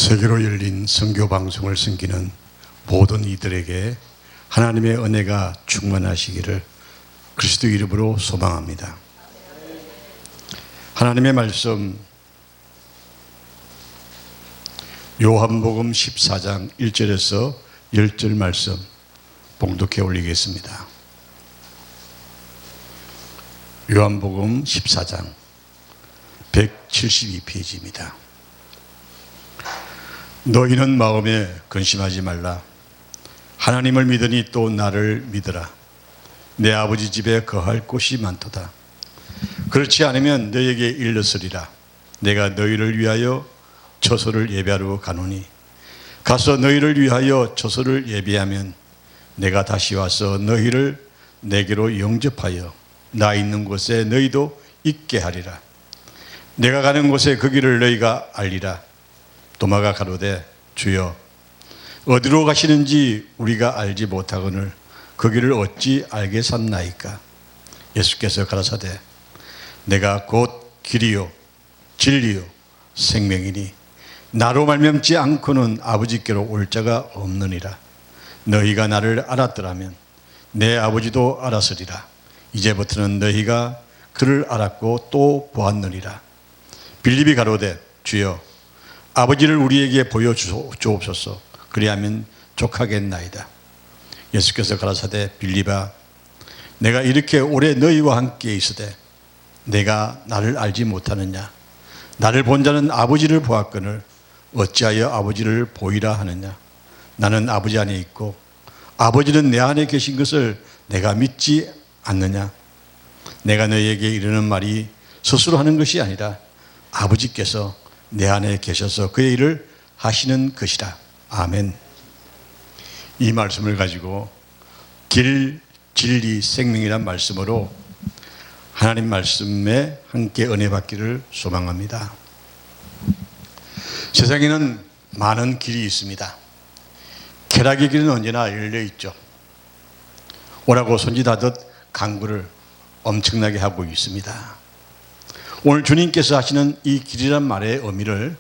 세계로 열린 선교 방송을 섬기는 모든 이들에게 하나님의 은혜가 충만하시기를 그리스도 이름으로 소망합니다. 하나님의 말씀 요한복음 14장 1절에서 10절 말씀 봉독해 올리겠습니다. 요한복음 14장 172페이지입니다. 너희는 마음에 근심하지 말라. 하나님을 믿으니 또 나를 믿으라. 내 아버지 집에 거할 곳이 많도다. 그렇지 않으면 너희에게 일렀으리라. 내가 너희를 위하여 처소를 예배하러 가노니 가서 너희를 위하여 처소를 예배하면 내가 다시 와서 너희를 내게로 영접하여 나 있는 곳에 너희도 있게 하리라. 내가 가는 곳에 그 길을 너희가 알리라. 도마가 가로되 주여 어디로 가시는지 우리가 알지 못하거늘 그 길을 어찌 알겠삼나이까. 예수께서 가라사대 내가 곧 길이요 진리요 생명이니 나로 말미암지 않고는 아버지께로 올 자가 없느니라. 너희가 나를 알았더라면 내 아버지도 알았으리라. 이제부터는 너희가 그를 알았고 또 보았느니라. 빌립이 가로되 주여 아버지를 우리에게 보여주옵소서. 그리하면 족하겠나이다. 예수께서 가라사대 빌립아 내가 이렇게 오래 너희와 함께 있으되 내가 나를 알지 못하느냐. 나를 본 자는 아버지를 보았거늘 어찌하여 아버지를 보이라 하느냐. 나는 아버지 안에 있고 아버지는 내 안에 계신 것을 내가 믿지 않느냐. 내가 너희에게 이르는 말이 스스로 하는 것이 아니라 아버지께서 내 안에 계셔서 그의 일을 하시는 것이라. 아멘. 이 말씀을 가지고 길, 진리, 생명이란 말씀으로 하나님 말씀에 함께 은혜 받기를 소망합니다. 세상에는 많은 길이 있습니다. 쾌락의 길은 언제나 열려 있죠. 오라고 손짓하듯 강구를 엄청나게 하고 있습니다. 오늘 주님께서 하시는 이 길이란 말의 의미를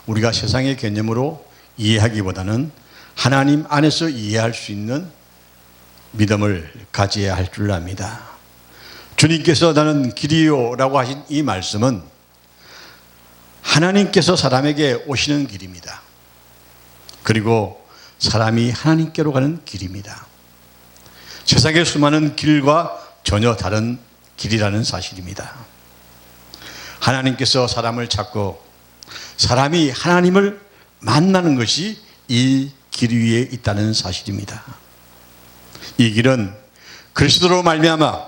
우리가 세상의 개념으로 이해하기보다는 하나님 안에서 이해할 수 있는 믿음을 가져야 할 줄 압니다. 주님께서 나는 길이요 라고 하신 이 말씀은 하나님께서 사람에게 오시는 길입니다. 그리고 사람이 하나님께로 가는 길입니다. 세상의 수많은 길과 전혀 다른 길이라는 사실입니다. 하나님께서 사람을 찾고 사람이 하나님을 만나는 것이 이 길 위에 있다는 사실입니다. 이 길은 그리스도로 말미암아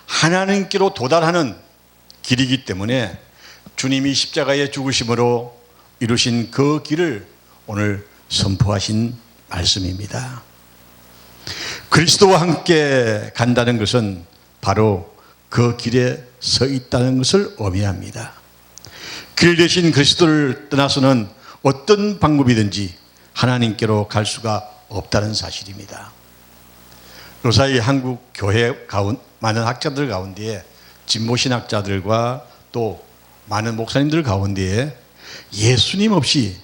하나님께로 도달하는 길이기 때문에 주님이 십자가의 죽으심으로 이루신 그 길을 오늘 선포하신 말씀입니다. 그리스도와 함께 간다는 것은 바로 그 길에 서 있다는 것을 의미합니다. 길 대신 그리스도를 떠나서는 어떤 방법이든지 하나님께로 갈 수가 없다는 사실입니다. 요사이 한국 교회 많은 학자들 가운데에 진보신학자들과 또 많은 목사님들 가운데에 예수님 없이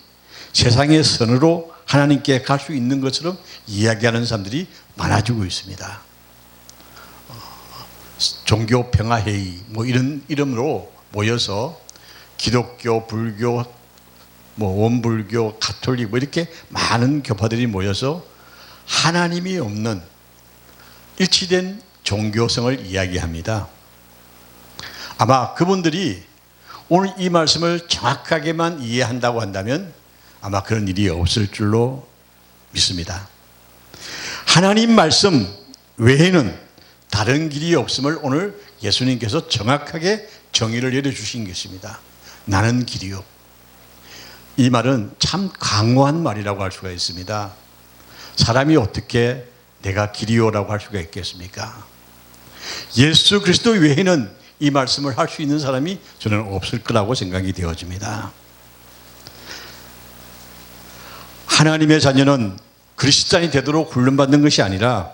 세상의 선으로 하나님께 갈 수 있는 것처럼 이야기하는 사람들이 많아지고 있습니다. 종교평화회의 이런 이름으로 모여서 기독교, 불교, 원불교, 가톨릭 이렇게 많은 교파들이 모여서 하나님이 없는 일치된 종교성을 이야기합니다. 아마 그분들이 오늘 이 말씀을 정확하게만 이해한다고 한다면 아마 그런 일이 없을 줄로 믿습니다. 하나님 말씀 외에는 다른 길이 없음을 오늘 예수님께서 정확하게 정의를 내려주신 것입니다. 나는 길이요. 이 말은 참 강호한 말이라고 할 수가 있습니다. 사람이 어떻게 내가 길이요라고 할 수가 있겠습니까? 예수 그리스도 외에는 이 말씀을 할 수 있는 사람이 저는 없을 거라고 생각이 되어집니다. 하나님의 자녀는 그리스도인이 되도록 훈련받는 것이 아니라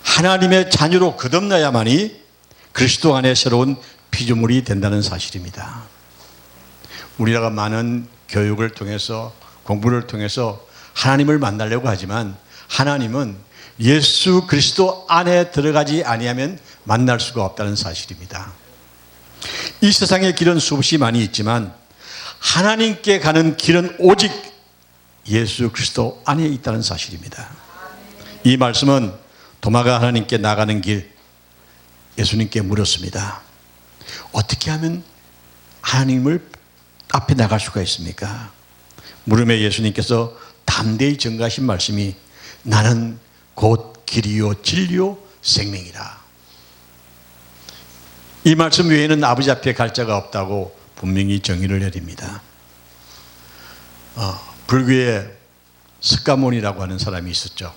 하나님의 자녀로 거듭나야만이 그리스도 안에 새로운 피조물이 된다는 사실입니다. 우리나라 많은 교육을 통해서 공부를 통해서 하나님을 만나려고 하지만 하나님은 예수 그리스도 안에 들어가지 아니하면 만날 수가 없다는 사실입니다. 이 세상의 길은 수없이 많이 있지만 하나님께 가는 길은 오직 예수 그리스도 안에 있다는 사실입니다. 이 말씀은 도마가 하나님께 나가는 길 예수님께 물었습니다. 어떻게 하면 하나님을 앞에 나갈 수가 있습니까? 물음에 예수님께서 담대히 전가하신 말씀이 나는 곧 길이요 진리요 생명이라. 이 말씀 외에는 아버지 앞에 갈 자가 없다고 분명히 정의를 내립니다. 불교에 석가모니라고 하는 사람이 있었죠.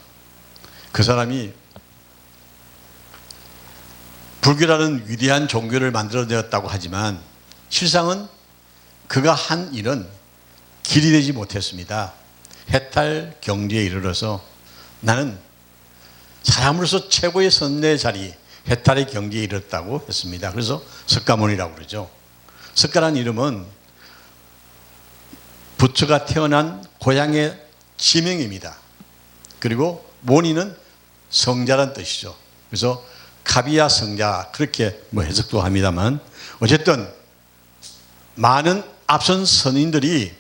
그 사람이 불교라는 위대한 종교를 만들어내었다고 하지만 실상은 그가 한 일은 길이 되지 못했습니다. 해탈 경지에 이르러서 나는 사람으로서 최고의 선내 자리 해탈의 경지에 이르렀다고 했습니다. 그래서 석가모니라고 그러죠. 석가라는 이름은 부처가 태어난 고향의 지명입니다. 그리고 모니는 성자란 뜻이죠. 그래서 가비야 성자 그렇게 해석도 합니다만 어쨌든 많은 앞선 선인들이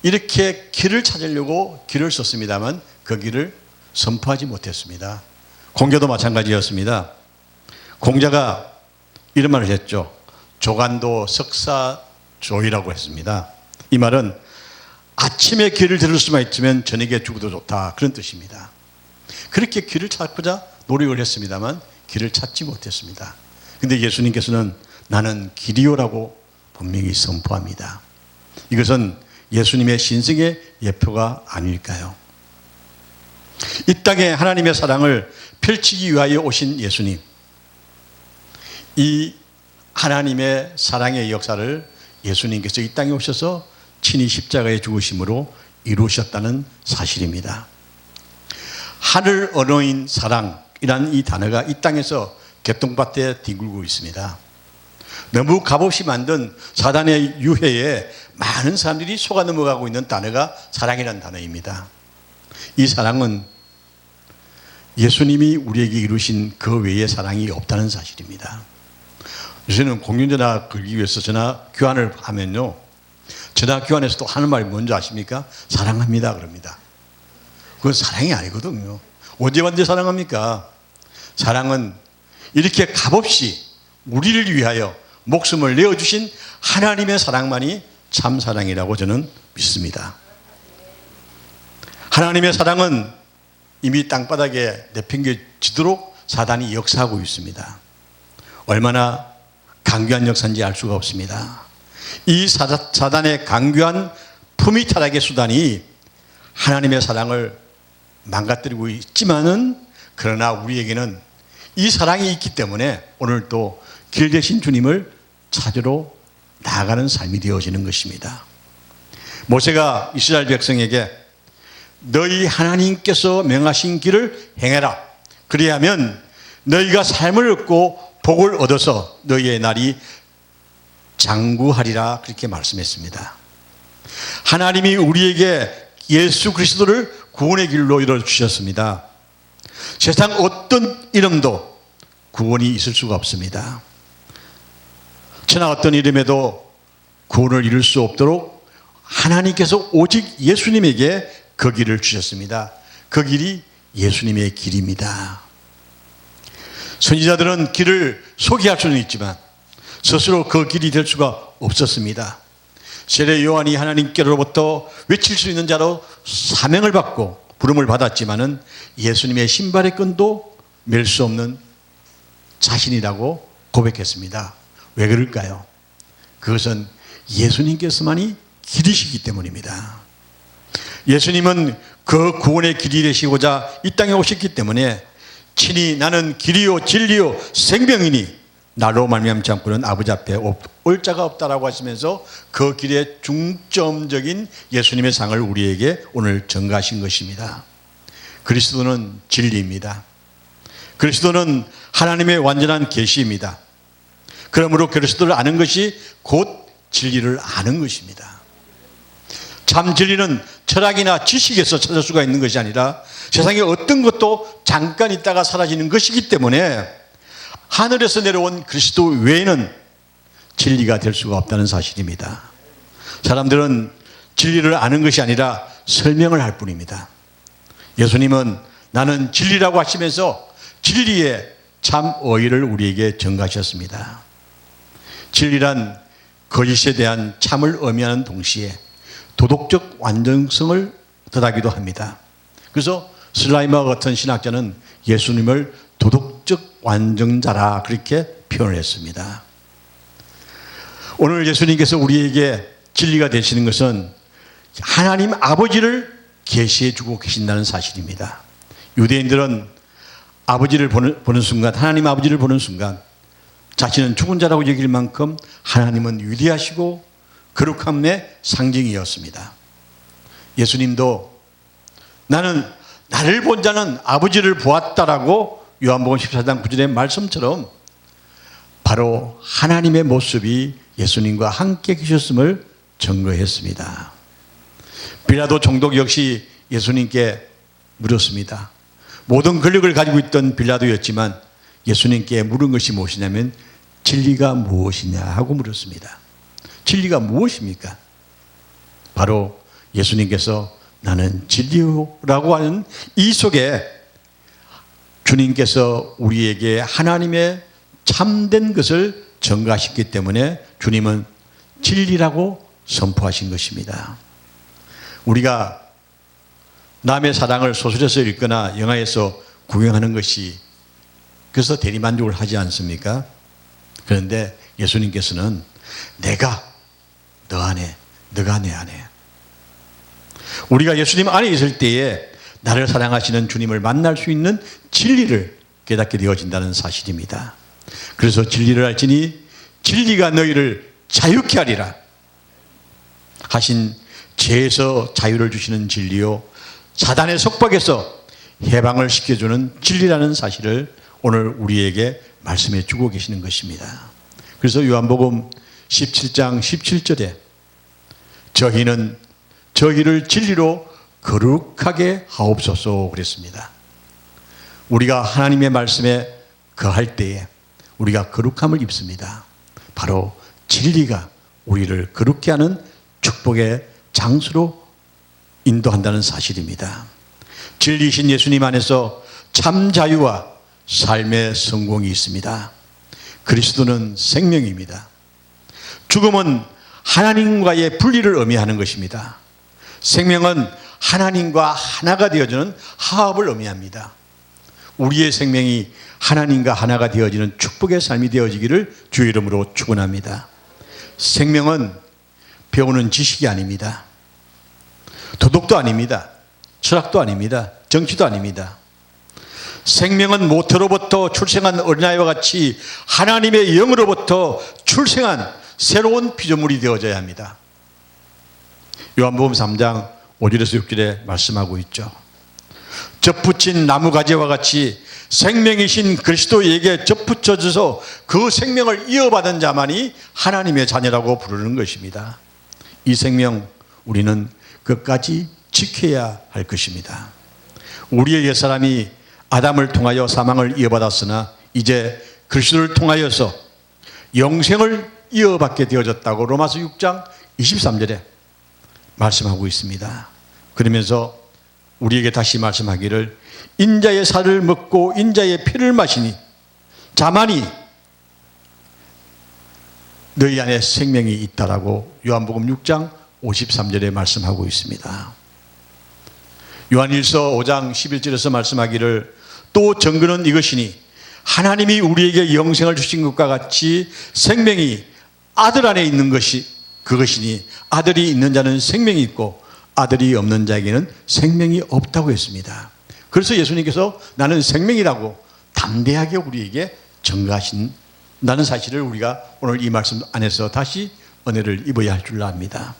이렇게 길을 찾으려고 길을 썼습니다만 그 길을 선포하지 못했습니다. 공자도 마찬가지였습니다. 공자가 이런 말을 했죠. 조간도 석사조이라고 했습니다. 이 말은 아침에 길을 들을 수만 있으면 저녁에 죽어도 좋다 그런 뜻입니다. 그렇게 길을 찾고자 노력을 했습니다만 길을 찾지 못했습니다. 그런데 예수님께서는 나는 길이요라고 분명히 선포합니다. 이것은 예수님의 신성의 예표가 아닐까요? 이 땅에 하나님의 사랑을 펼치기 위하여 오신 예수님, 이 하나님의 사랑의 역사를 예수님께서 이 땅에 오셔서 친히 십자가에 죽으심으로 이루셨다는 사실입니다. 하늘 언어인 사랑이라는 이 단어가 이 땅에서 개똥밭에 뒹굴고 있습니다. 너무 값없이 만든 사단의 유해에 많은 사람들이 속아 넘어가고 있는 단어가 사랑이라는 단어입니다. 이 사랑은 예수님이 우리에게 이루신 그 외의 사랑이 없다는 사실입니다. 요새는 공중전화 걸기 위해서 전화 교환을 하면요, 전화 교환에서도 하는 말이 뭔지 아십니까? 사랑합니다 그럽니다. 그건 사랑이 아니거든요. 언제 사랑합니까? 사랑은 이렇게 값없이 우리를 위하여 목숨을 내어주신 하나님의 사랑만이 참 사랑이라고 저는 믿습니다. 하나님의 사랑은 이미 땅바닥에 내팽개치도록 사단이 역사하고 있습니다. 얼마나 강교한 역사인지 알 수가 없습니다. 이 사단의 강교한 품위 타락의 수단이 하나님의 사랑을 망가뜨리고 있지만은 그러나 우리에게는 이 사랑이 있기 때문에 오늘 또 길 대신 주님을 찾으러 나아가는 삶이 되어지는 것입니다. 모세가 이스라엘 백성에게 너희 하나님께서 명하신 길을 행해라. 그리하면 너희가 삶을 얻고 복을 얻어서 너희의 날이 장구하리라 그렇게 말씀했습니다. 하나님이 우리에게 예수 그리스도를 구원의 길로 이뤄주셨습니다. 세상 어떤 이름도 구원이 있을 수가 없습니다. 천하 어떤 이름에도 구원을 이룰 수 없도록 하나님께서 오직 예수님에게 그 길을 주셨습니다. 그 길이 예수님의 길입니다. 선지자들은 길을 소개할 수는 있지만 스스로 그 길이 될 수가 없었습니다. 세례 요한이 하나님께로부터 외칠 수 있는 자로 사명을 받고 부름을 받았지만은 예수님의 신발의 끈도 맬 수 없는 자신이라고 고백했습니다. 왜 그럴까요? 그것은 예수님께서만이 길이시기 때문입니다. 예수님은 그 구원의 길이 되시고자 이 땅에 오셨기 때문에 친히 나는 길이요 진리요 생명이니 나로 말미암지 않고는 아버지 앞에 올 자가 없다라고 하시면서 그 길의 중점적인 예수님의 상을 우리에게 오늘 전가하신 것입니다. 그리스도는 진리입니다. 그리스도는 하나님의 완전한 계시입니다. 그러므로 그리스도를 아는 것이 곧 진리를 아는 것입니다. 참 진리는 철학이나 지식에서 찾을 수가 있는 것이 아니라 세상에 어떤 것도 잠깐 있다가 사라지는 것이기 때문에 하늘에서 내려온 그리스도 외에는 진리가 될 수가 없다는 사실입니다. 사람들은 진리를 아는 것이 아니라 설명을 할 뿐입니다. 예수님은 나는 진리라고 하시면서 진리의 참 의의를 우리에게 전가하셨습니다. 진리란 거짓에 대한 참을 의미하는 동시에 도덕적 완전성을 뜻하기도 합니다. 그래서 슬라이머 같은 신학자는 예수님을 도덕적 완전자라 그렇게 표현을 했습니다. 오늘 예수님께서 우리에게 진리가 되시는 것은 하나님 아버지를 계시해 주고 계신다는 사실입니다. 유대인들은 아버지를 보는 순간, 하나님 아버지를 보는 순간 자신은 죽은 자라고 여길 만큼 하나님은 위대하시고 거룩함의 상징이었습니다. 예수님도 나를 본 자는 아버지를 보았다라고 요한복음 14장 9절의 말씀처럼 바로 하나님의 모습이 예수님과 함께 계셨음을 증거했습니다. 빌라도 총독 역시 예수님께 물었습니다. 모든 권력을 가지고 있던 빌라도였지만 예수님께 물은 것이 무엇이냐면 진리가 무엇이냐 하고 물었습니다. 진리가 무엇입니까? 바로 예수님께서 나는 진리라고 하는 이 속에 주님께서 우리에게 하나님의 참된 것을 전가하셨기 때문에 주님은 진리라고 선포하신 것입니다. 우리가 남의 사랑을 소설에서 읽거나 영화에서 구경하는 것이 그래서 대리만족을 하지 않습니까? 그런데 예수님께서는 내가 너 안에, 너가 내 안에. 우리가 예수님 안에 있을 때에 나를 사랑하시는 주님을 만날 수 있는 진리를 깨닫게 되어진다는 사실입니다. 그래서 진리를 알지니 진리가 너희를 자유케 하리라 하신 죄에서 자유를 주시는 진리요 사단의 속박에서 해방을 시켜주는 진리라는 사실을 오늘 우리에게 말씀해 주고 계시는 것입니다. 그래서 요한복음 17장 17절에 저희를 진리로 거룩하게 하옵소서 그랬습니다. 우리가 하나님의 말씀에 거할 때에 우리가 거룩함을 입습니다. 바로 진리가 우리를 거룩게 하는 축복의 장소로 인도한다는 사실입니다. 진리이신 예수님 안에서 참 자유와 삶의 성공이 있습니다. 그리스도는 생명입니다. 죽음은 하나님과의 분리를 의미하는 것입니다. 생명은 하나님과 하나가 되어지는 화합을 의미합니다. 우리의 생명이 하나님과 하나가 되어지는 축복의 삶이 되어지기를 주의 이름으로 축원합니다. 생명은 배우는 지식이 아닙니다. 도덕도 아닙니다. 철학도 아닙니다. 정치도 아닙니다. 생명은 모태로부터 출생한 어린아이와 같이 하나님의 영으로부터 출생한 새로운 피조물이 되어져야 합니다. 요한복음 3장 5절에서 6절에 말씀하고 있죠. 접붙인 나무가지와 같이 생명이신 그리스도에게 접붙여져서 그 생명을 이어받은 자만이 하나님의 자녀라고 부르는 것입니다. 이 생명 우리는 끝까지 지켜야 할 것입니다. 우리의 옛사람이 아담을 통하여 사망을 이어받았으나 이제 그리스도를 통하여서 영생을 이어받게 되어졌다고 로마서 6장 23절에 말씀하고 있습니다. 그러면서 우리에게 다시 말씀하기를 인자의 살을 먹고 인자의 피를 마시니 자만이 너희 안에 생명이 있다라고 요한복음 6장 53절에 말씀하고 있습니다. 요한일서 5장 11절에서 말씀하기를 또 증거는 이것이니 하나님이 우리에게 영생을 주신 것과 같이 생명이 아들 안에 있는 것이 그것이니 아들이 있는 자는 생명이 있고 아들이 없는 자에게는 생명이 없다고 했습니다. 그래서 예수님께서 나는 생명이라고 담대하게 우리에게 증거하신다는 사실을 우리가 오늘 이 말씀 안에서 다시 은혜를 입어야 할 줄 압니다.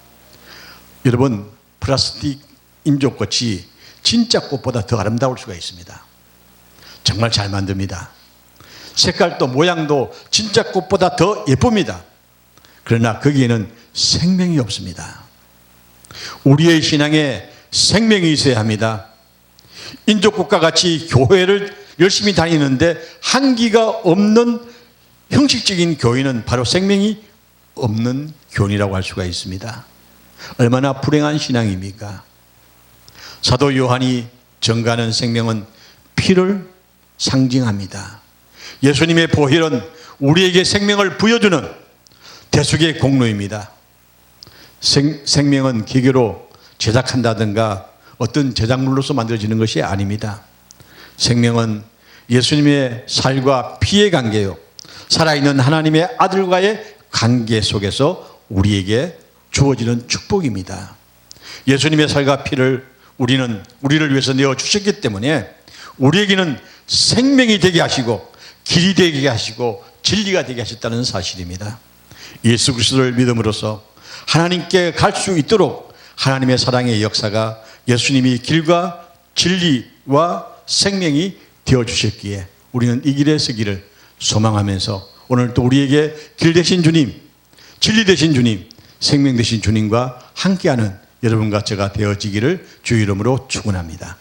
여러분, 플라스틱 인조꽃이 진짜 꽃보다 더 아름다울 수가 있습니다. 정말 잘 만듭니다. 색깔도 모양도 진짜 꽃보다 더 예쁩니다. 그러나 거기에는 생명이 없습니다. 우리의 신앙에 생명이 있어야 합니다. 인족국가 같이 교회를 열심히 다니는데 한기가 없는 형식적인 교회는 바로 생명이 없는 교회라고 할 수가 있습니다. 얼마나 불행한 신앙입니까? 사도 요한이 전가하는 생명은 피를 상징합니다. 예수님의 보혈은 우리에게 생명을 부여주는 대속의 공로입니다. 생명은 기계로 제작한다든가 어떤 제작물로서 만들어지는 것이 아닙니다. 생명은 예수님의 살과 피의 관계요, 살아있는 하나님의 아들과의 관계 속에서 우리에게 주어지는 축복입니다. 예수님의 살과 피를 우리를 위해서 내어주셨기 때문에 우리에게는 생명이 되게 하시고 길이 되게 하시고 진리가 되게 하셨다는 사실입니다. 예수 그리스도를 믿음으로써 하나님께 갈 수 있도록 하나님의 사랑의 역사가 예수님이 길과 진리와 생명이 되어주셨기에 우리는 이 길에 서기를 소망하면서 오늘 또 우리에게 길 되신 주님, 진리 되신 주님, 생명 되신 주님과 함께하는 여러분과 제가 되어지기를 주의 이름으로 축원합니다.